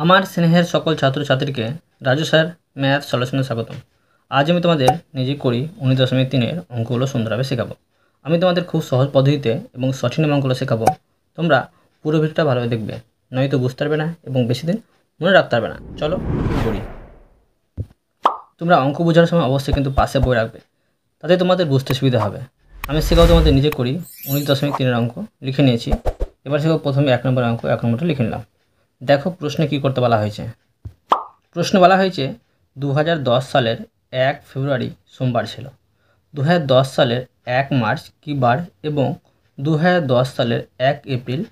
আমার স্নেহের সকল ছাত্রছাত্রীকে রাজু স্যার ম্যাথ সলিউশনে স্বাগতম। আজ আমি তোমাদের নিজে করি 19.3-এর অঙ্কগুলো সুন্দরভাবে শেখাবো। আমি তোমাদের খুব সহজ পদ্ধতিতে এবং সঠিক অঙ্কগুলো শেখাবো। তোমরা পুরো ভিডিওটা ভালোভাবে দেখবে, নয়তো বুঝতে পারবে না এবং বেশি দিন মনে রাখতে পারবে না। চলো শুরু করি। তোমরা অঙ্ক বোঝার সময় অবশ্যই কিন্তু পাশে বই রাখবে, তাতে তোমাদের বুঝতে সুবিধা হবে। আমি শেখাবো তোমাদের নিজে করি 19.3-এর অঙ্ক লিখে নিয়েছি। এবার শেখাবো প্রথমে 1 নম্বর অঙ্ক, 1 নম্বরটা লিখে নিলাম। দেখো প্রশ্নে কী করতে বলা হয়েছে। প্রশ্ন বলা হয়েছে 2010 সালের 1 ফেব্রুয়ারি সোমবার ছিল, 2010 সালের 1 মার্চ কী বার এবং 2010 সালের 1 এপ্রিল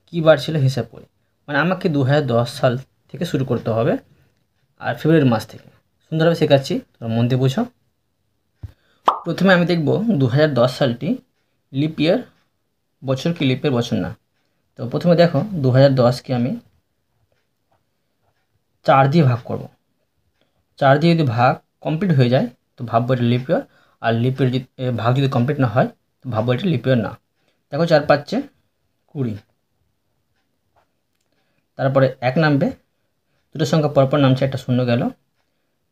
কী বার ছিল হিসাব করি। মানে আমাকে 2010 সাল থেকে শুরু করতে হবে আর ফেব্রুয়ারি মাস থেকে। সুন্দরভাবে শেখাচ্ছি, তোমরা মন দিয়ে বুঝো। প্রথমে আমি দেখব 2010 সালটি লিপ ইয়ার বছর কি লিপের বছর না। তো প্রথমে দেখো 2010কে আমি 4 দিয়ে ভাগ করব। 4 দিয়ে যদি ভাগ কমপ্লিট হয়ে যায় তো ভাববো এটা লিপ ইয়ার, আর লিপের ভাগ যদি কমপ্লিট না হয় তো ভাববো এটা লিপ ইয়ার না। দেখো 4 5 20, তারপরে 1 নামবে, দুটো সংখ্যা পরপর নামছে, একটা শূন্য গেল,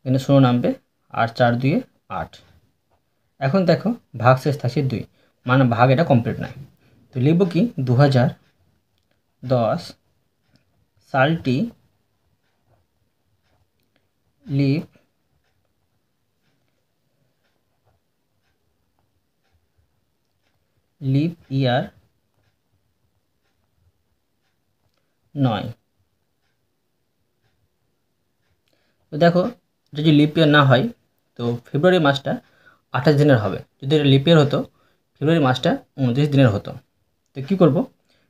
এখানে 0 নামবে, আর 4 2 8। এখন দেখো ভাগ শেষ থাকছে 2, মানে ভাগ এটা কমপ্লিট নয়। তো লিখব কি 2010 সালটি লিপ ইয়ার নয়। তো দেখো এটা যদি লিপ ইয়ার না হয় তো ফেব্রুয়ারি মাসটা 28 দিনের হবে। যদি এটা লিপ ইয়ার হতো ফেব্রুয়ারি মাসটা 29 দিনের হতো। তো কী করব,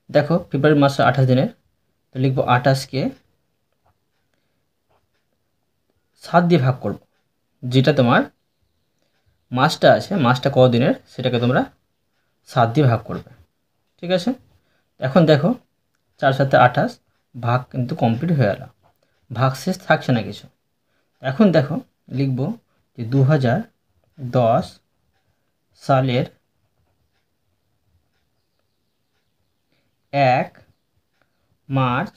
দেখো ফেব্রুয়ারি মাসটা 28 দিনের, তো লিখব 28কে 7 দিয়ে ভাগ করব। যেটা তোমার মাসটা আছে, মাসটা কদিনের সেটাকে তোমরা 7 দিয়ে ভাগ করবে, ঠিক আছে। এখন দেখো 4 7 28, ভাগ কিন্তু কমপ্লিট হয়ে গেল, ভাগ শেষ থাকছে না কিছু। এখন দেখো লিখব যে 2010 সালের 1 মার্চ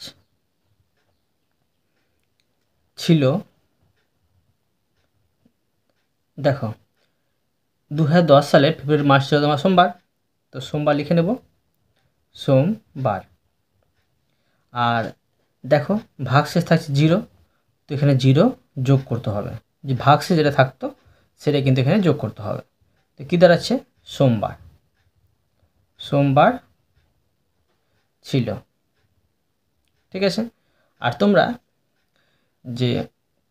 ছিল, দেখো 2010 সালের ফেব্রুয়ারি মাস ছিল তোমার সোমবার, তো সোমবার লিখে নেব সোমবার। আর দেখো ভাগ শেষ থাকছে 0, তো এখানে 0 যোগ করতে হবে, যে ভাগ শেষ যেটা থাকতো সেটা কিন্তু এখানে যোগ করতে হবে। তো কী দাঁড়াচ্ছে সোমবার, সোমবার ছিল, ঠিক আছে। আর তোমরা যে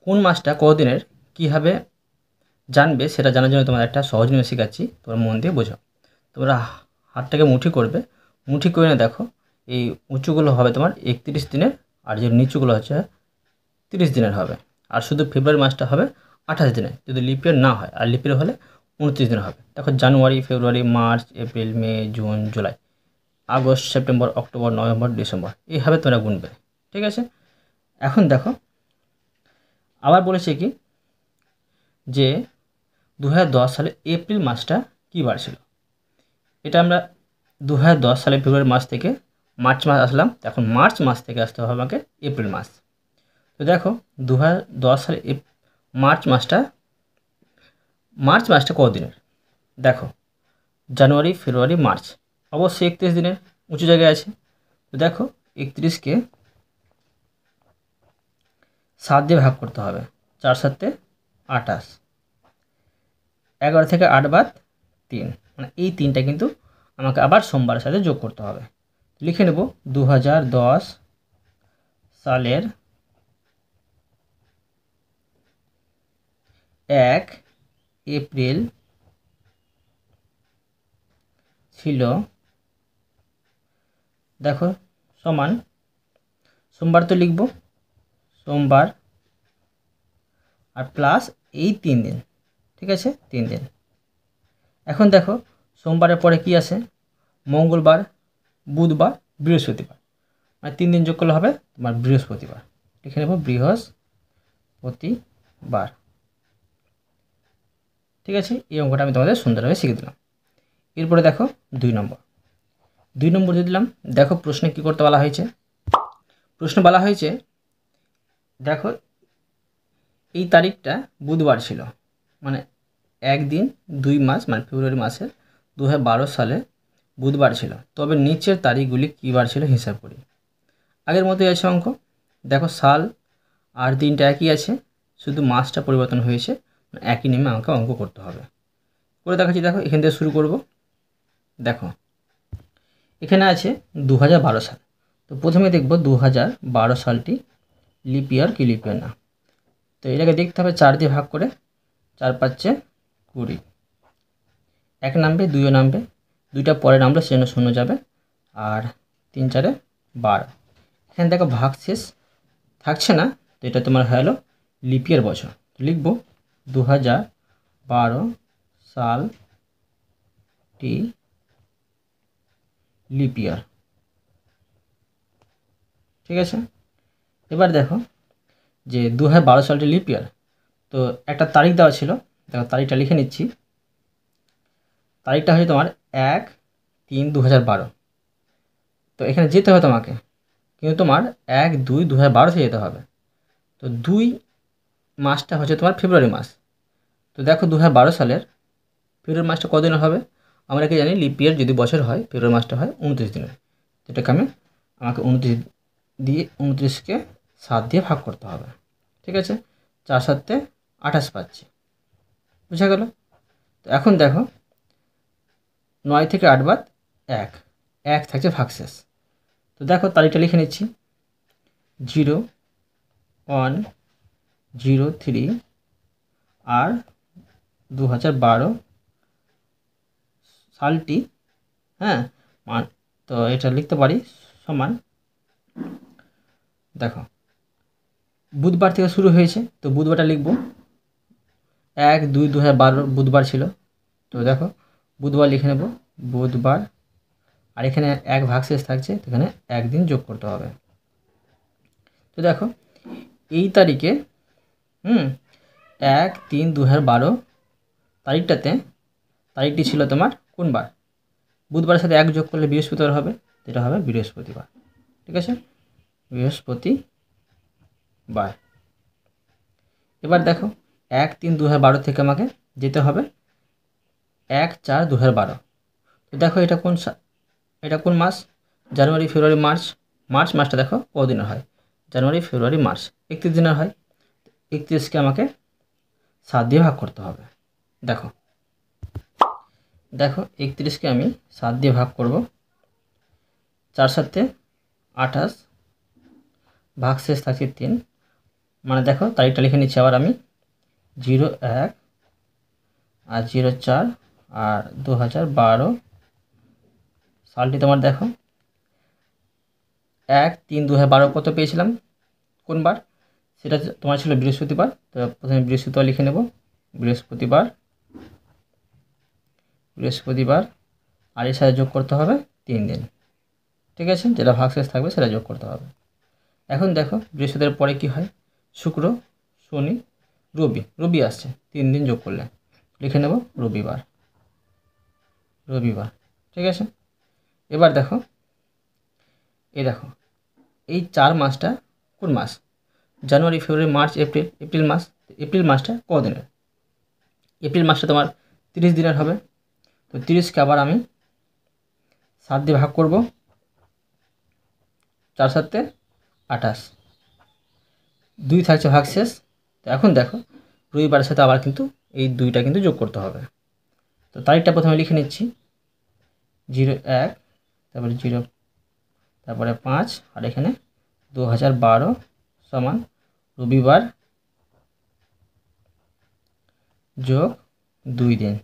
কোন মাসটা কদিনের কীভাবে জানবে সেটা জানার জন্য তোমার একটা সহজ নিয়ম শেখাচ্ছি, তোমরা মন দিয়ে বোঝো। তোমরা হাতটাকে মুঠি করবে, মুঠি করে না দেখো এই উঁচুগুলো হবে তোমার 31 দিনের, আর যে নিচুগুলো হচ্ছে 30 দিনের হবে। আর শুধু ফেব্রুয়ারি মাসটা হবে 28 দিনের যদি লিপ ইয়ার না হয়, আর লিপ ইয়ার হলে 29 দিন হবে। দেখো জানুয়ারি, ফেব্রুয়ারি, মার্চ, এপ্রিল, মে, জুন, জুলাই, আগস্ট, সেপ্টেম্বর, অক্টোবর, নভেম্বর, ডিসেম্বর, এইভাবে তোমরা গুনবে, ঠিক আছে। এখন দেখো আবার বলেছে কি যে 2010 সালে এপ্রিল মাসটা কী বার ছিল। এটা আমরা 2010 সালে ফেব্রুয়ারি মাস থেকে মার্চ মাস আসলাম, এখন মার্চ মাস থেকে আসতে হবে আমাকে এপ্রিল মাস। তো দেখো 2010 সালে মার্চ মাসটা কদিনের, দেখো জানুয়ারি, ফেব্রুয়ারি, মার্চ, অবশ্যই 31 দিনের, উঁচু জায়গায় আছে। তো দেখো 31কে 7 দিয়ে ভাগ করতে হবে, 4 7 28, 11 থেকে 8 বাদ 3, মানে এই 3টা কিন্তু আমাকে আবার সোমবারের সাথে যোগ করতে হবে। লিখে নেব 2010 সালের 1 এপ্রিল ছিল, দেখো সমান সোমবার, তো লিখব সোমবার আর প্লাস এই 3 দিন, ঠিক আছে 3 দিন। এখন দেখো সোমবারের পরে কি আসে, মঙ্গলবার, বুধবার, বৃহস্পতিবার, মানে 3 দিন যোগ করলে হবে তোমার বৃহস্পতিবার। লিখে নেব বৃহস্পতিবার, ঠিক আছে। এই অঙ্কটা আমি তোমাদের সুন্দরভাবে শিখে দিলাম। এরপরে দেখো 2 নম্বর দিয়ে দিলাম। দেখো প্রশ্নে কী করতে বলা হয়েছে। প্রশ্ন বলা হয়েছে দেখো এই তারিখটা বুধবার ছিল, মানে 1 দিন 2 মাস, মানে ফেব্রুয়ারি মাসের 2012 সালে বুধবার ছিল। তবে নিচের তারিখগুলি কী বার ছিল হিসাব করি। আগের মতোই আছে অঙ্ক। দেখো সাল আর দিনটা একই আছে, শুধু মাসটা পরিবর্তন হয়েছে, একই নেমে আমাকে অঙ্ক করতে হবে। করে দেখাচ্ছি, দেখো এখান থেকে শুরু করব। দেখো এখানে আছে 2012 সাল। তো প্রথমে দেখব 2012 সালটি লিপ ইয়ার কি লিপ ইয়ার না। তো এটাকে দেখতে হবে 4 দিয়ে ভাগ করে, 4 5 20, 1 নামবে, 2ও নামবে, 2টা পরে নামলে সেজন্য 0 যাবে, আর 3 4 12। এখানে দেখো ভাগ শেষ থাকছে না, তো এটা তোমার হয়ে গেলো লিপ ইয়ার বছর। লিখব 2012 সালটি লিপ ইয়ার। ঠিক আছে, এবার দেখো যে 2012 সালটি লিপ ইয়ার, তো একটা তারিখ দেওয়া ছিল। দেখো তারিখটা লিখে নিচ্ছি। তারিখটা হচ্ছে তোমার 1-3-2012। তো এখানে যেতে হবে তোমাকে, কিন্তু তোমার 1-2-2012 যেতে হবে। তো 2 মাসটা হচ্ছে তোমার ফেব্রুয়ারি মাস। তো দেখো 2012 সালের ফেব্রুয়ারি মাসটা কদিনের হবে? আমরা কি জানি লিপ ইয়ার যদি বছর হয় ফেব্রুয়ারি মাসটা হয় 29 দিনের। এটাকে আমাকে 29 দিয়ে 29কে 7 দিয়ে ভাগ করতে হবে। ঠিক আছে, 4 7 28 পাচ্ছি, বুঝা গেল? তো এখন দেখো 9 থেকে 8 বাদ 1, 1 থাকছে ভাগশেষ। তো দেখো তারিখটা লিখে নিচ্ছি 01-03 আর 2012 সালটি, হ্যাঁ, তো এটা লিখতে পারি সমান, দেখো বুধবার থেকে শুরু হয়েছে, তো বুধবারটা লিখব 1-2-2012 বুধবার ছিল। তো দেখো বুধবার লিখে নেব বুধবার, আর এখানে 1 ভাগশেষ থাকছে, তো এখানে 1 দিন যোগ করতে হবে। তো দেখো এই তারিখে 1-3-2012 তারিখটি ছিল তোমার কোন বার? বুধবারের সাথে 1 যোগ করলে বৃহস্পতিবার হবে, যেটা হবে বৃহস্পতিবার। ঠিক আছে, বৃহস্পতিবার। এবার দেখো 1-3-2012 থেকে আমাকে যেতে হবে 1-4-2012। তো দেখো এটা কোন মাস? জানুয়ারি ফেব্রুয়ারি মার্চ। মার্চ মাসটা দেখো কদিনের হয়? জানুয়ারি ফেব্রুয়ারি মার্চ 31 দিনের হয়। 31কে আমাকে 7 দিয়ে ভাগ করতে হবে। দেখো 31কে আমি 7 দিয়ে ভাগ করব, 4 7 28, ভাগশেষ থাকছে 3, মানে দেখো তারিখটা লিখে নিচ্ছি আবার আমি 01 আর 04 আর 2012 সালটি তোমার দেখো 1-3-2012 কত পেয়েছিলাম কোন বার? সেটা তোমার ছিল বৃহস্পতিবার। তো প্রথমে বৃহস্পতিবার লিখে নেব, বৃহস্পতিবার, আর এর সাথে যোগ করতে হবে 3 দিন। ঠিক আছে, যেটা ভাগশেষ থাকবে সেটা যোগ করতে হবে। এখন দেখো বৃহস্পতিবার পরে কি হয়? শুক্র, শনি, রবি আসছে, 3 দিন যোগ করলে লিখে নেব রবিবার। ঠিক আছে, এবার দেখো এই 4 মাসটা কোন মাস? জানুয়ারি ফেব্রুয়ারি মার্চ এপ্রিল মাস। এপ্রিল মাসটা কদিনের? এপ্রিল মাসটা তোমার 30 দিনের হবে। তো 30কে আবার আমি 7 দিয়ে ভাগ করব, 4 7 28, 2 থাকছে ভাগশেষ। তো এখন দেখো রবিবারের সাথে আবার কিন্তু এই 2টা কিন্তু যোগ করতে হবে। তো তারিখটা প্রথমে লিখে নিচ্ছি 01, তারপরে 0, তারপরে 5, আর এখানে 2012 সমান রবিবার যোগ 2 দিন।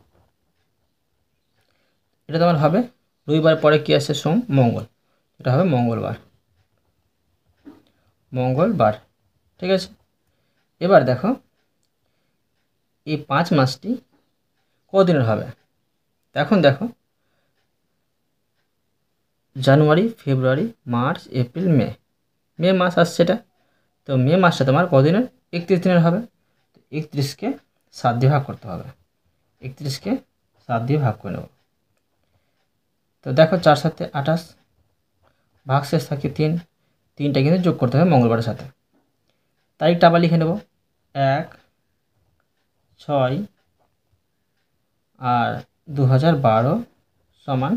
এটা তোমার হবে রবিবার পরে কি আসছে? সোম, মঙ্গল, এটা হবে মঙ্গলবার। ঠিক আছে, এবার দেখো এই 5 মাসটি কদিনের হবে? এখন দেখো জানুয়ারি ফেব্রুয়ারি মার্চ এপ্রিল মে মাস আসছে এটা। তো মে মাসটা তোমার কদিনের? 31 দিনের হবে। 31কে 7 দিয়ে ভাগ করতে হবে, 31কে 7 দিয়ে ভাগ করে নেব। তো দেখো 4 7 28, ভাগশেষ থাকে 3, 3টা কিন্তু যোগ করতে হবে মঙ্গলবারের সাথে। তারিখটা আবার লিখে নেব 1/6 আর 2012 সমান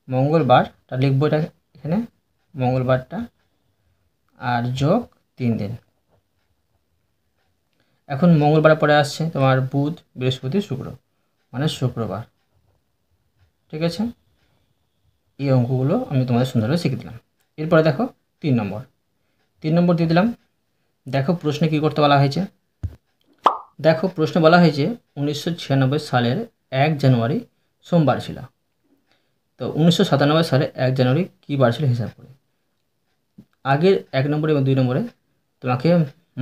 মঙ্গলবারটা লিখবো, এটা এখানে মঙ্গলবারটা আর যোগ 3 দিন। এখন মঙ্গলবার পরে আসছে তোমার বুধ, বৃহস্পতি, শুক্র, মানে শুক্রবার। ঠিক আছে, এই অঙ্কগুলো আমি তোমাদের সুন্দরভাবে শিখে দিলাম। এরপরে দেখো 3 নম্বর দিয়ে দিলাম। দেখো প্রশ্নে কী করতে বলা হয়েছে। দেখো প্রশ্নে বলা হয়েছে 1996 সালের 1 জানুয়ারি সোমবার ছিল। তো 1997 সালে 1 জানুয়ারি কী বার ছিল হিসাব করে। আগের 1 নম্বরে এবং 2 নম্বরে তোমাকে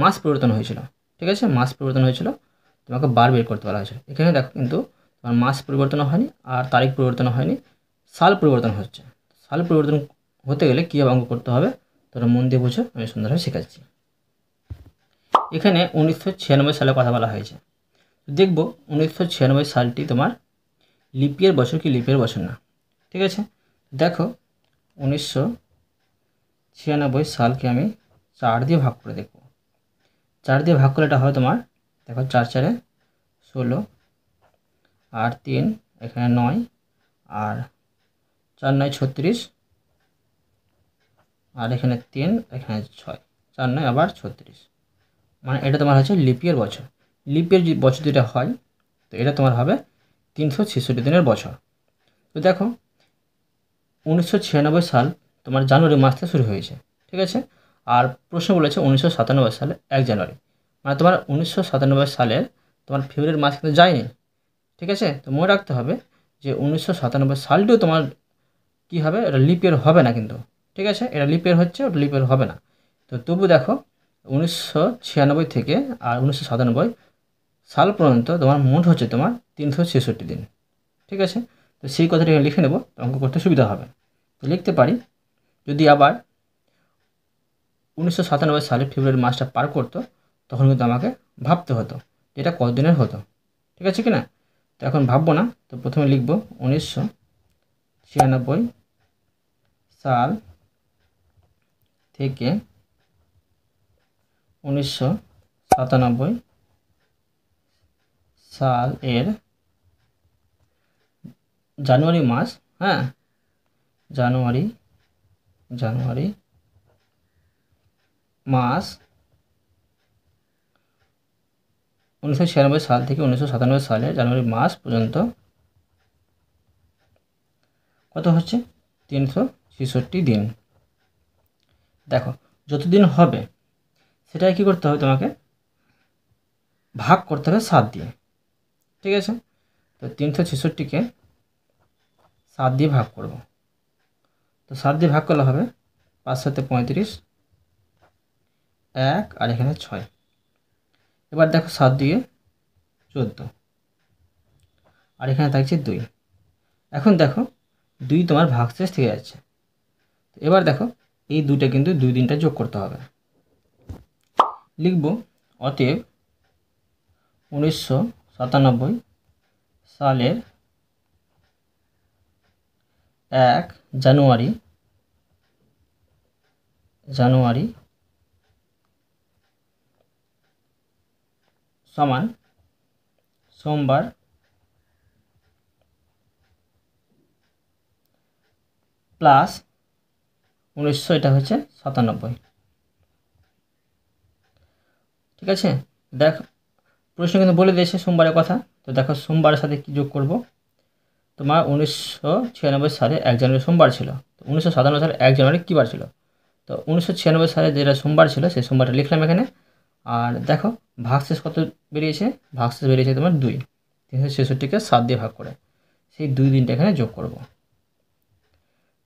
মাস পরিবর্তন হয়েছিল। ঠিক আছে, মাস পরিবর্তন হয়েছিল, তোমাকে বার বের করতে বলা হয়েছিল। এখানে দেখো কিন্তু তোমার মাস পরিবর্তন হয়নি আর তারিখ পরিবর্তন হয়নি, সাল পরিবর্তন হচ্ছে। সাল পরিবর্তন হতে গেলে কীভাবে অঙ্ক করতে হবে তোমরা মন দিয়ে বুঝো, আমি সুন্দরভাবে শেখাচ্ছি। এখানে 1996 সালে কথা বলা হয়েছে। দেখব 1996 সালটি তোমার লিপিয়ার বছর কি লিপিয়ার বছর না। ঠিক আছে, দেখো 1996 সালকে আমি 4 দিয়ে ভাগ করে দেখব। 4 দিয়ে ভাগ করলে এটা হয় তোমার, দেখো 4 4 16 আর 3 এখানে 9 আর 4 9 36 আর এখানে 3 এখানে 6, 4 9 আবার 36, মানে এটা তোমার হচ্ছে লিপিয়ার বছর। লিপিয়ার যে বছর যেটা হয় তো এটা তোমার হবে 366 দিনের বছর। তো দেখো 1996 সাল তোমার জানুয়ারি মাস থেকে শুরু হয়েছে। ঠিক আছে, আর প্রশ্ন বলেছে 1997 সালে 1 জানুয়ারি, মানে তোমার 1997 সালের তোমার ফেব্রুয়ারি মাস কিন্তু যায়নি। ঠিক আছে, তো মনে রাখতে হবে যে 1997 সালটিও তোমার কী হবে, এটা লিপ ইয়ার হবে না কিন্তু। ঠিক আছে, এটা লিপ ইয়ার হচ্ছে, ওটা লিপ ইয়ার হবে না। তো তবু দেখো 1996 থেকে আর 1997 সাল পর্যন্ত তোমার মোট হচ্ছে তোমার 366 দিন। ঠিক আছে, তো সেই কথাটা লিখে নেব, অঙ্ক করতে সুবিধা হবে। তো লিখতে পারি, যদি আবার 1997 সালে ফেব্রুয়ারি মাসটা পার করতো তখন কিন্তু আমাকে ভাবতে হতো এটা কত দিনের হতো। ঠিক আছে কি না, তো এখন ভাববো না। তো প্রথমে লিখব 1996 সাল থেকে 1997 সাল এর জানুয়ারি মাস, হ্যাঁ জানুয়ারি মাস 1996 সাল থেকে 1997 সালের জানুয়ারি মাস পর্যন্ত কত হচ্ছে 366 দিন। দেখো যতদিন হবে সেটাই কী করতে হবে, তোমাকে ভাগ করতে হবে 7 দিয়ে। ঠিক আছে, তো 366কে 7 দিয়ে ভাগ করব। তো 7 দিয়ে ভাগ করলে হবে 5 7 35, 1 আর এখানে 6। এবার দেখো 7 দিয়ে 14 আর এখানে থাকছে 2। এখন দেখো 2 তোমার ভাগশেষ থেকে যাচ্ছে। তো এবার দেখো এই 2টা কিন্তু 2 দিনটা যোগ করতে হবে। লিখব অতএব 1997 সালের 1 জানুয়ারি সমান সোমবার প্লাস 1900, এটা হচ্ছে 97। ঠিক আছে, দেখ প্রশ্ন কিন্তু বলে দিয়েছে সোমবারের কথা। তো দেখো সোমবারের সাথে কী যোগ করব, তোমার 1996 সালে 1 জানুয়ারি সোমবার ছিল। তো 1997 সালে 1 জানুয়ারি কী বার ছিল, তো 1996 সালে যেটা সোমবার ছিল সেই সোমবারটা লিখলাম এখানে। আর দেখো ভাগশেষ কত বেরিয়েছে, ভাগশেষ বেরিয়েছে তোমার 2। 366কে 7 দিয়ে ভাগ করে সেই 2 দিনটা এখানে যোগ করব।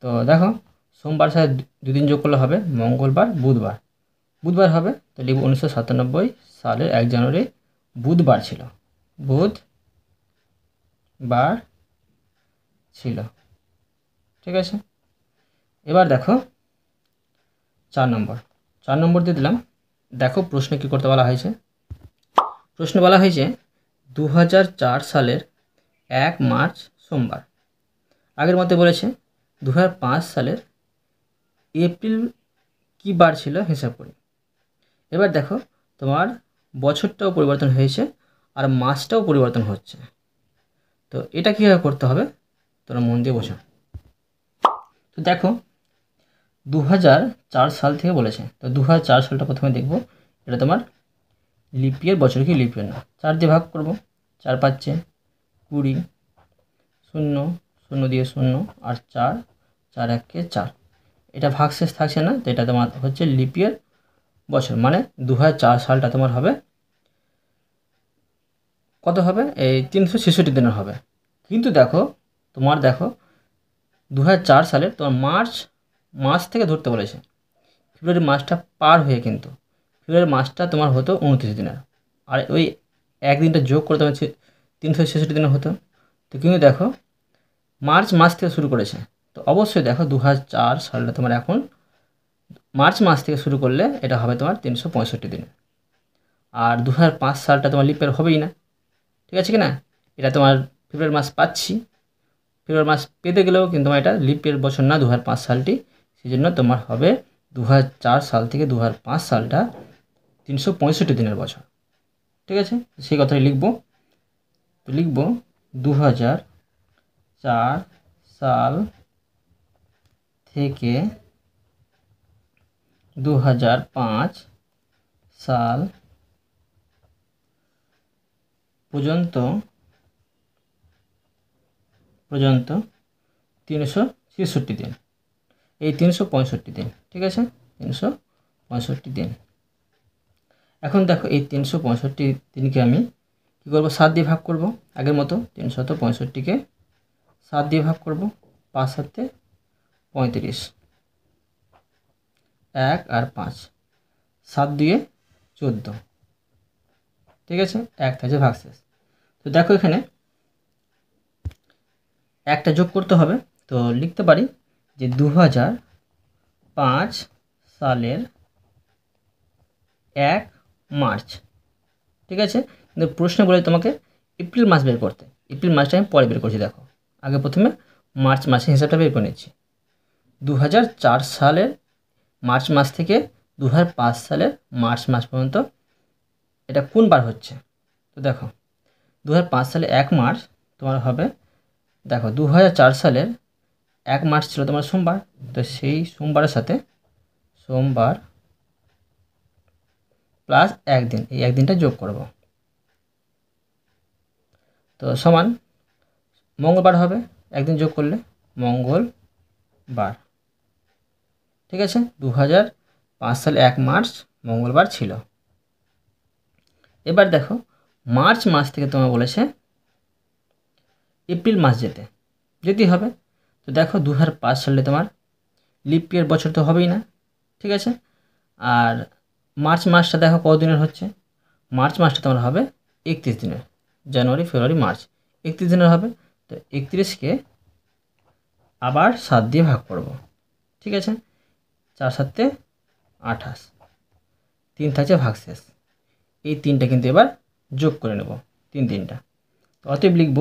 তো দেখো সোমবার সাথে 2 দিন যোগ করলে হবে মঙ্গলবার, বুধবার হবে। তো লিখব 1997 সালের 1 জানুয়ারি বুধবার ছিল, ঠিক আছে। এবার দেখো 4 নম্বর দিয়ে দিলাম। দেখো প্রশ্নে কী করতে বলা হয়েছে। প্রশ্নে বলা হয়েছে 2004 সালের 1 মার্চ সোমবার। আগের মতে বলেছে 2005 সালের এপ্রিল কী বার ছিল হিসাব করি। এবার দেখো তোমার বছরটাও পরিবর্তন হয়েছে আর মাসটাও পরিবর্তন হচ্ছে। তো এটা কীভাবে করতে হবে তোমরা মন দিয়ে বোঝো। তো দেখো 2004 সাল থেকে বলেছে, তো 2004 সালটা প্রথমে দেখব। এটা তোমার লিপ ইয়ার বছর কি লিপ ইয়ার না। 4 দিয়ে ভাগ করব, 4 5 20, 0 0 দিয়ে 0 আর 4 4 1 4। এটা ভাগশেষ থাকছে না, তো এটা তোমার হচ্ছে লিপ ইয়ার বছর, মানে 2004 সালটা তোমার হবে কত হবে, এই 366 দিনের হবে। কিন্তু দেখো তোমার দেখো 2004 সালে তোমার মাস থেকে ধরতে বলেছে। ফেব্রুয়ারি মাসটা পার হয়ে কিন্তু ফেব্রুয়ারি মাসটা তোমার হতো 29 দিনের, আর ওই একদিনটা যোগ করে তোমার 366 দিনের হতো। তো কিন্তু দেখো মার্চ মাস থেকে শুরু করেছে, তো অবশ্যই দেখো 2004 সালটা তোমার এখন মার্চ মাস থেকে শুরু করলে এটা হবে তোমার 365 দিন। আর 2005 সালটা তোমার লিপের হবেই না, ঠিক আছে কি না। এটা তোমার ফেব্রুয়ারি মাস পাচ্ছি, ফেব্রুয়ারি মাস পেতে গেলেও কিন্তু তোমার এটা লিপের বছর না 2005 সালটি, সেই জন্য তোমার হবে 2004 সাল থেকে 2005 সালটা 365 দিনের বছর, ঠিক আছে। সেই কথাই লিখব। তো লিখব 2004 সাল থেকে 2005 সাল পর্যন্ত 366 দিন, এই 365 দিন, ঠিক আছে, 365 দিন। এখন দেখো এই 365 দিনকে আমি কী করবো, 7 দিয়ে ভাগ করব। আগের মতো 365কে 7 দিয়ে ভাগ করব, 5 7 35, 1 আর 5, 7 2 14, ঠিক আছে, 1 থাকছে ভাগশেষ। তো দেখো এখানে একটা যোগ করতে হবে, তো লিখতে পারি যে 2005 সালের 1 মার্চ, ঠিক আছে। কিন্তু প্রশ্ন বলে তোমাকে এপ্রিল মাস বের করতে, এপ্রিল মাসটা আমি পরে বের করছি। দেখো আগে প্রথমে মার্চ মাসের হিসাবটা বের করে নিচ্ছি। 2004 সালের মার্চ মাস থেকে 2005 সালের মার্চ মাস পর্যন্ত এটা কোন বার হচ্ছে। তো দেখো 2005 সালে 1 মার্চ তোমার হবে, দেখো 2004 সালের 1 মার্চ ছিল তোমার সোমবার, তো সেই সোমবারের সাথে সোমবার প্লাস একদিন, এই একদিনটা যোগ করব, তো সমান মঙ্গলবার হবে, একদিন যোগ করলে মঙ্গলবার, ঠিক আছে। 2005 সালে 1 মার্চ মঙ্গলবার ছিল। এবার দেখো মার্চ মাস থেকে তোমার বলেছে এপ্রিল মাস যেতেই হবে। তো দেখো 2005 সালে তোমার লিপ ইয়ার বছর তো হবেই না, ঠিক আছে। আর মার্চ মাসটা দেখো কত দিনের হচ্ছে, মার্চ মাসটা তোমার হবে 31 দিনের, জানুয়ারি ফেব্রুয়ারি মার্চ 31 দিনের হবে। তো 31কে আবার 7 দিয়ে ভাগ করব, ঠিক আছে, 4 7 28, 3 থাকছে ভাগশেষ। এই 3টা কিন্তু এবার যোগ করে নেব, 3টা। তো অতএব লিখব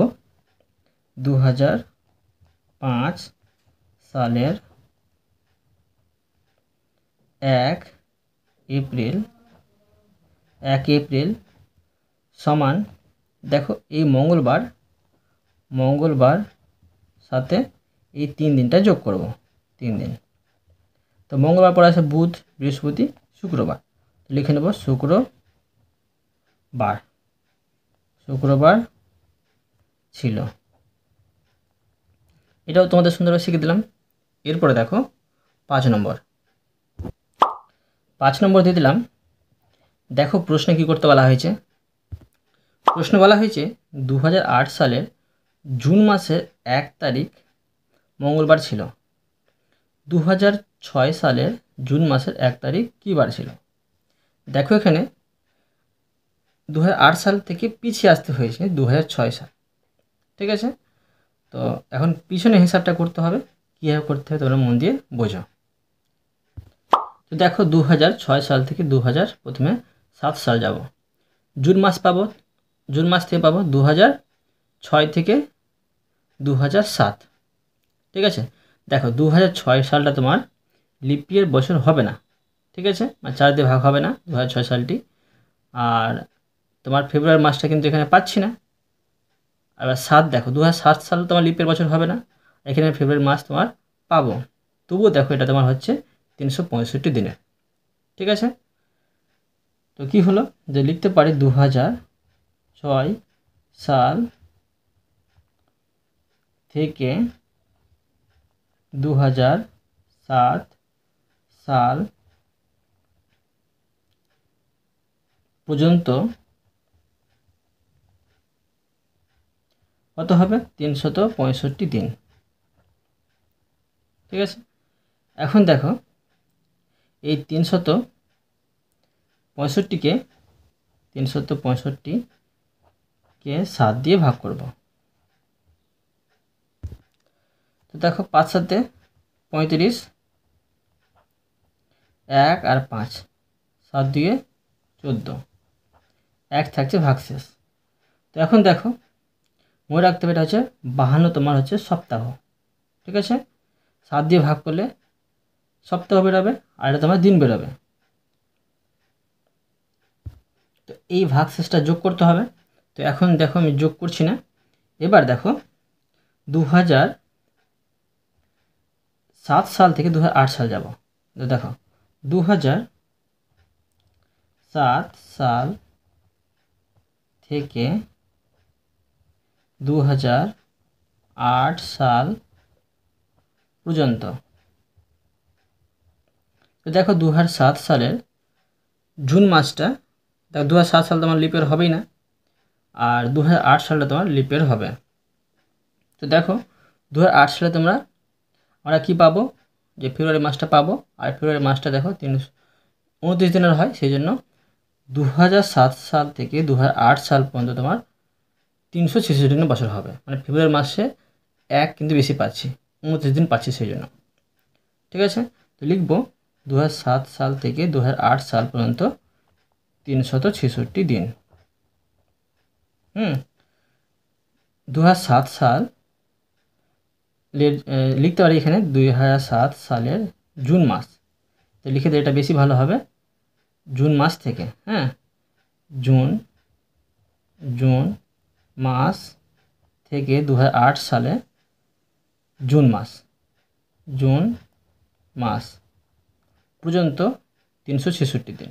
2005 সালের 1 এপ্রিল সমান, দেখো এই মঙ্গলবার সাথে এই 3 দিনটা যোগ করব, 3 দিন। তো মঙ্গলবার পরে আছে বুধ বৃহস্পতি শুক্রবার, লিখে নেব শুক্রবার ছিল। এটাও তোমাদের সুন্দরভাবে শিখে দিলাম। এরপরে দেখো 5 নম্বর দিয়ে দিলাম। দেখো প্রশ্নে কী করতে বলা হয়েছে। প্রশ্ন বলা হয়েছে 2008 সালের জুন মাসের 1 তারিখ মঙ্গলবার ছিল, 2006 সালের জুন মাসের 1 তারিখ কী বার ছিল। দেখো এখানে 2008 সাল থেকে পিছিয়ে আসতে হয়েছে 2006 সাল, ঠিক আছে। তো এখন পিছনে হিসাবটা করতে হবে, কীভাবে করতে হবে তোমরা মন দিয়ে বোঝো। তো দেখো 2006 সাল থেকে প্রথমে 7 সাল যাব, জুন মাস থেকে পাবো 2006 থেকে 2007, ঠিক আছে। দেখো 2006 সালটা তোমার লিপ ইয়ার বছর হবে না, ঠিক আছে, মানে 4 দিয়ে ভাগ হবে না 2006 সালটি। আর তোমার ফেব্রুয়ারি মাসটা কিন্তু এখানে পাচ্ছি না। এবার 7 দেখো 2007 সাল তোমার লিপের বছর হবে না, এখানে ফেব্রুয়ারি মাস তোমার পাবো, তবুও দেখো এটা তোমার হচ্ছে 365 দিনের। ঠিক আছে, তো কি হলো যে লিখতে পারি 2006 সাল থেকে 2007 সাল পর্যন্ত কত হবে 365 দিন। ঠিক আছে, এখন দেখো এই 365কে 7 দিয়ে ভাগ করব। তো দেখো 5 সাথে 35, 1 আর 5, 7 দিয়ে 14, 1 থাকছে ভাগশেষ। তো এখন দেখো মনে রাখতে হবে এটা হচ্ছে 52 তোমার হচ্ছে সপ্তাহ। ঠিক আছে, 7 দিয়ে ভাগ করলে সপ্তাহ বেরোবে আর এটা তোমার দিন বেরোবে। তো এই ভাগশেষটা যোগ করতে হবে। তো এখন দেখো আমি যোগ করছি না, এবার দেখো 2007 সাল থেকে 2008 সাল যাব। তো দেখো 2007 সাল থেকে 2008 সাল পর্যন্ত। তো দেখো 2007 সালের জুন মাসটা, দেখো 2007 সাল তোমার লিপের হবেই না, আর 2008 সালটা তোমার লিপের হবে। তো দেখো 2008 সালে আমরা কি পাবো, যে ফেব্রুয়ারি মাসটা পাবো, আর ফেব্রুয়ারি মাসটা দেখো 29 দিনের হয়, সেই জন্য 2007 সাল থেকে 2008 সাল পর্যন্ত তোমার 366 দিনের বছর হবে, মানে ফেব্রুয়ারি মাসে এক কিন্তু বেশি পাচ্ছি, 29 দিন পাচ্ছি সেই জন্য। ঠিক আছে, তো লিখবো 2007 সাল থেকে 2008 সাল পর্যন্ত 366 দিন। 2007 সাল লিখতে পারি এখানে 2007 সালের জুন মাস, তো লিখে দিলে এটা বেশি ভালো হবে, জুন মাস থেকে। জুন মাস থেকে 2008 সালে জুন মাস পর্যন্ত 366 দিন।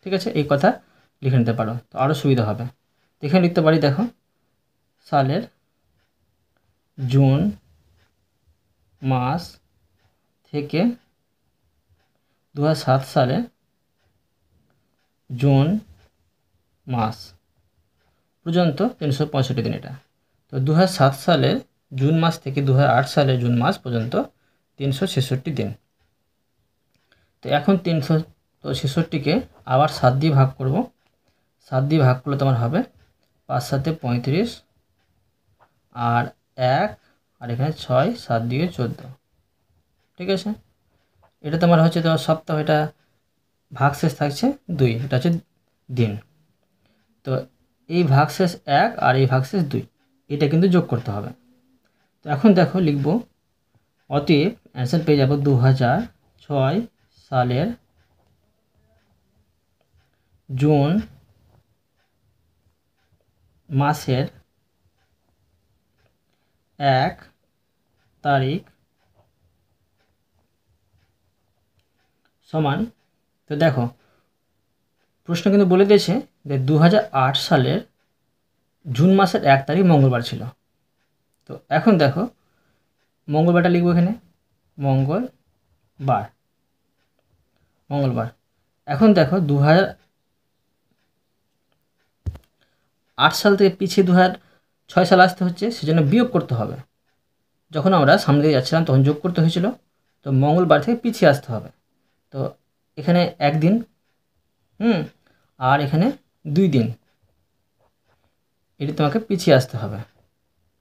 ঠিক আছে, এই কথা লিখে নিতে পারো, তো আরও সুবিধা হবে। এখানে লিখতে পারি দেখো সালের জুন মাস থেকে 2007 সালে জুন মাস পর্যন্ত 365 দিন এটা। তো 2007 সালের জুন মাস থেকে 2008 সালের জুন মাস পর্যন্ত 366 দিন। তো এখন 366কে আবার 7 দিয়ে ভাগ করব। 7 দিয়ে ভাগ করলে তোমার হবে 5 সাথে 35, আর 1, আর এখানে 6, 7 দিয়ে 14। ঠিক আছে, এটা তোমার হচ্ছে তোমার সপ্তাহ, এটা ভাগশেষ থাকছে 2, এটা হচ্ছে দিন। তো এই ভাগশেষ 1 আর এই ভাগশেষ 2, এটা কিন্তু যোগ করতে হবে। তো এখন দেখো লিখব, অতএব অ্যান্সার পেয়ে যাব 2006 সালের জুন মাসের 1 তারিখ সমান। তো দেখো প্রশ্ন কিন্তু বলে দিয়েছে যে 2008 সালের জুন মাসের 1 তারিখ মঙ্গলবার ছিল। তো এখন দেখো মঙ্গলবারটা লিখবো এখানে, মঙ্গলবার। এখন দেখো 2008 সাল থেকে পিছিয়ে 2006 সাল আসতে হচ্ছে, সেজন্য বিয়োগ করতে হবে। যখন আমরা সামনে দিয়ে যাচ্ছিলাম তখন যোগ করতে হয়েছিল, তো মঙ্গলবার থেকে পিছিয়ে আসতে হবে। তো এখানে 1 দিন, আর এখানে 2 দিন, এটি তোমাকে পিছিয়ে আসতে হবে।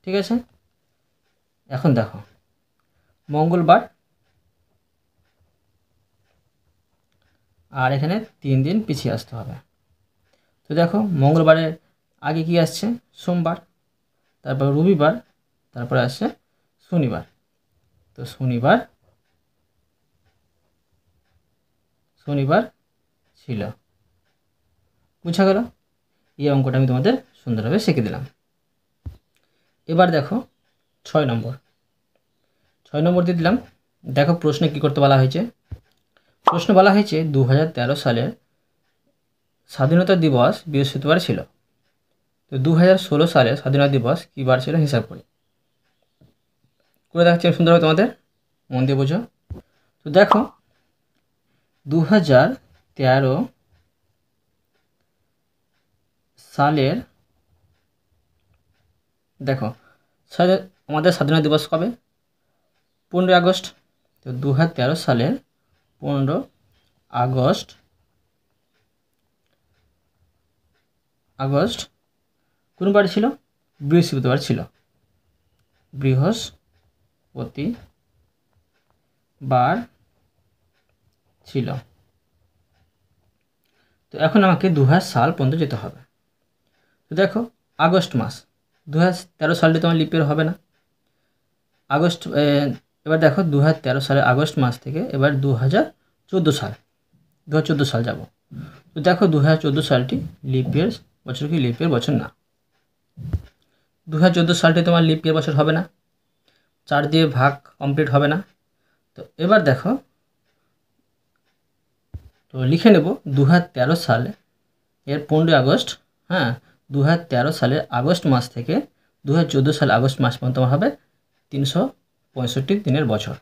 ঠিক আছে, এখন দেখো মঙ্গলবার, আর এখানে 3 দিন পিছিয়ে আসতে হবে। তো দেখো মঙ্গলবারের আগে কি আসছে, সোমবার, তারপর রবিবার, তারপরে আসছে শনিবার। তো শনিবার ছিল, বুঝা গেল? এই অঙ্কটা আমি তোমাদের সুন্দরভাবে শিখে দিলাম। এবার দেখো 6 নম্বর দিয়ে দিলাম। দেখো প্রশ্নে কী করতে বলা হয়েছে। প্রশ্ন বলা হয়েছে 2013 সালের স্বাধীনতা দিবস বৃহস্পতিবার ছিল। তো 2016 সালের স্বাধীনতা দিবস কী বার ছিল হিসাব করি। করে দেখাচ্ছি আমি সুন্দরভাবে, তোমাদের মন দিয়ে বোঝো। তো দেখো 2013 সালের দেখো আমাদের স্বাধীনতা দিবস কবে? 15 আগস্ট। তো 2013 সালের 15 আগস্ট কোন বার ছিল? বৃহস্পতিবার ছিল। বৃহস্পতিবার ছিল। তো এখন আমাকে 2000 সাল পর্যন্ত যেতে হবে। তো দেখো আগস্ট মাস, 2013 সালটি তোমার লিপ ইয়ার হবে না। আগস্ট এবার দেখো 2013 সালের আগস্ট মাস থেকে এবার 2014 সাল যাব। তো দেখো 2014 সালটি লিপ ইয়ার বছর কি লিপ ইয়ার বছর না। 2014 সালটি তোমার লিপ ইয়ার বছর হবে না, 4 দিয়ে ভাগ কমপ্লিট হবে না। তো এবার দেখো, তো লিখে নেব 2013 সালে এর 15 আগস্ট, হ্যাঁ 2013 সালের আগস্ট মাস থেকে 2014 সালের আগস্ট মাস পর্যন্ত তোমার হবে 365 দিনের বছর।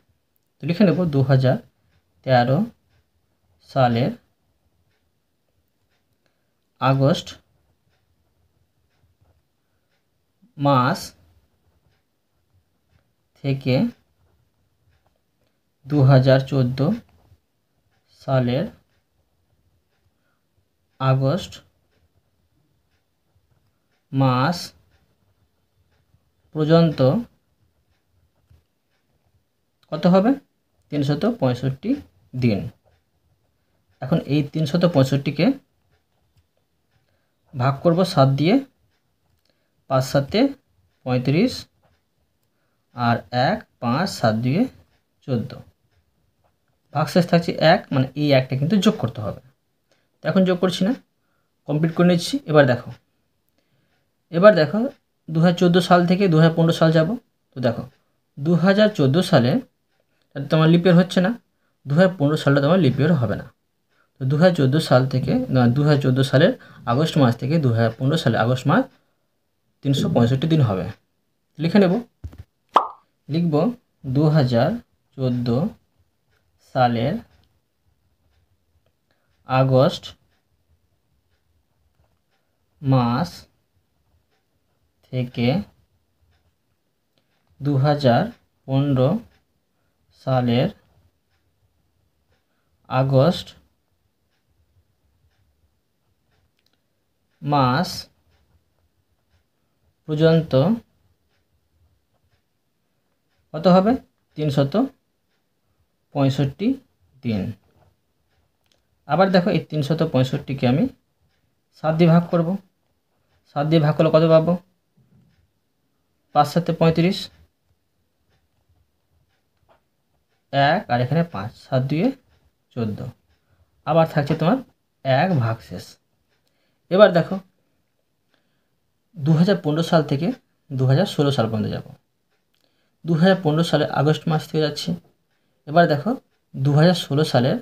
তো লিখে নেব 2013 সালের আগস্ট মাস থেকে 2014 সালের আগস্ট মাস পর্যন্ত কত হবে? 365 দিন। এখন এই 365কে ভাগ করব 7 দিয়ে, 5 7 35 আর 1 5 7 দিয়ে 14, ভাগশেষ থাকছে 1, মানে এই 1টা কিন্তু যোগ করতে হবে। তো এখন যোগ করছি না, কমপ্লিট করে নিচ্ছি। এবার দেখো 2014 সাল থেকে 2015 সাল যাব। তো দেখো 2014 সালে তোমার লিপ ইয়ার হচ্ছে না, 2015 সালটা তোমার লিপ ইয়ার হবে না। তো 2014 সাল থেকে 2014 সালের আগস্ট মাস থেকে 2015 সালের আগস্ট মাস 365 দিন হবে। লিখে নেব, লিখব 2014 সালের আগস্ট মাস থেকে 2015 সালের আগস্ট মাস পর্যন্ত কত হবে? 365 দিন। আবার দেখো এই 365কে আমি 7 দিয়ে ভাগ করব। 7 দিয়ে ভাগ করলে কত পাবো? 5 7 35, 1 আর এখানে 5, 7 2 14, আবার থাকছে তোমার 1 ভাগশেষ। এবার দেখো 2015 সাল থেকে 2016 সাল পর্যন্ত যাব। 2015 সালের আগস্ট মাস থেকে যাচ্ছি। এবার দেখো 2016 সালের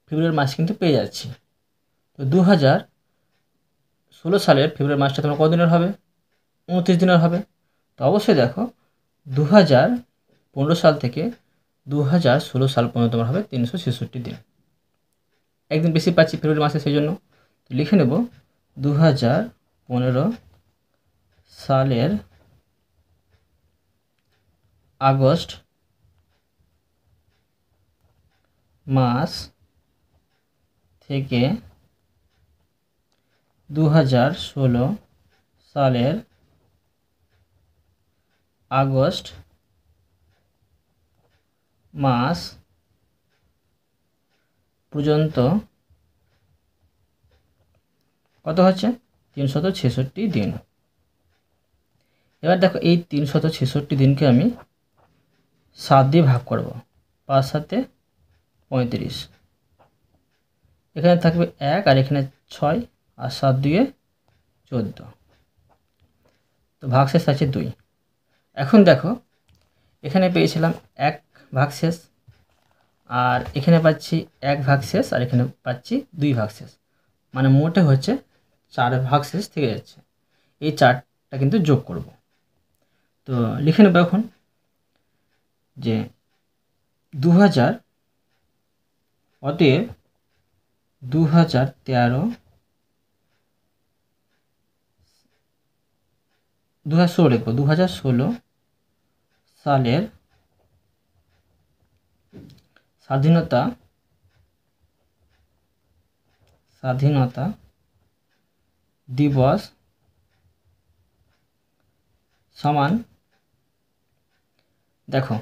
ফেব্রুয়ারি মাস কিন্তু পেয়ে যাচ্ছি। তো 2016 সালের ফেব্রুয়ারি মাসটা তোমার কত দিনের হবে? 29 দিনের হবে। তো অবশ্যই দেখো 2015 সাল থেকে 2016 সাল পর্যন্ত তোমার হবে 366 দিন। একদিন বেশি পাচ্ছি ফেব্রুয়ারি মাসে, সেই জন্য তো লিখে নেব 2015 সালের আগস্ট মাস থেকে 2016 সালের আগস্ট মাস পর্যন্ত কত হচ্ছে? 366 দিন। এবার দেখো এই 366 দিনকে আমি 7 দিয়ে ভাগ করব। 5 7 35, এখানে থাকবে 1 আর এখানে 6 আর 7 2 14, তো ভাগশেষ আছে 2। এখন দেখো এখানে পেয়েছিলাম 1 ভাগশেষ, আর এখানে পাচ্ছি 1 ভাগশেষ, আর এখানে পাচ্ছি 2 ভাগশেষ, মানে মোটে হচ্ছে 4 ভাগশেষ থেকে যাচ্ছে। এই 4টা কিন্তু যোগ করব। তো লিখে নেব এখন যে 2000, অতএব 2016 লিখব। 2016 সালের স্বাধীনতা দিবস সমান, দেখো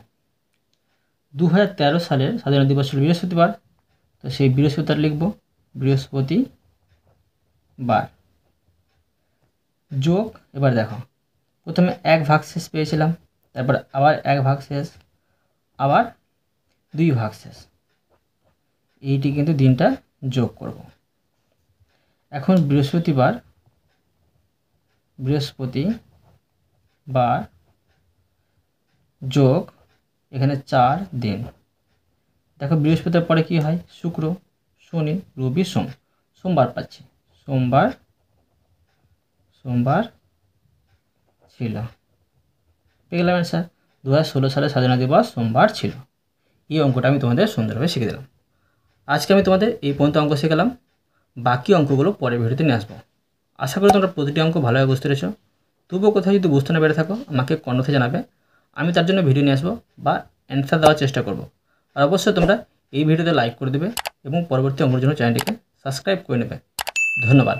2013 সালের স্বাধীনতা দিবস ছিল বৃহস্পতিবার, তো সেই বৃহস্পতিবার লিখব বৃহস্পতিবার যোগ, এবার দেখো প্রথমে 1 ভাগশেষ পেয়েছিলাম, তারপর আবার 1 ভাগশেষ, আবার 2 ভাগশেষ, এইটি কিন্তু দিনটা যোগ করব। এখন বৃহস্পতিবার যোগ এখানে 4 দিন। দেখো বৃহস্পতিবার পরে কি হয়, শুক্র, শনি, রবি, সোম, সোমবার পাচ্ছি, সোমবার ছিল, পেয়ে গেলাম অ্যান্সার। 2016 সালে স্বাধীনতা দিবস সোমবার ছিল। এই অঙ্কটা আমি তোমাদের সুন্দরভাবে শিখে দিলাম। আজকে আমি তোমাদের এই পর্যন্ত অঙ্ক শেখালাম, বাকি অঙ্কগুলো পরের ভিডিওতে নিয়ে আসবো। আশা করি তোমরা প্রতিটি অঙ্ক ভালোভাবে বুঝতে পেরেছো। তবুও কোথাও যদি বুঝতে না পেরে থাকো আমাকে কমেন্টে জানাবে, আমি তার জন্য ভিডিও নিয়ে আসবো বা অ্যান্সার দেওয়ার চেষ্টা করব। আর অবশ্যই তোমরা এই ভিডিওতে লাইক করে দেবে এবং পরবর্তী অঙ্কের জন্য চ্যানেলটিকে সাবস্ক্রাইব করে নেবে। ধন্যবাদ।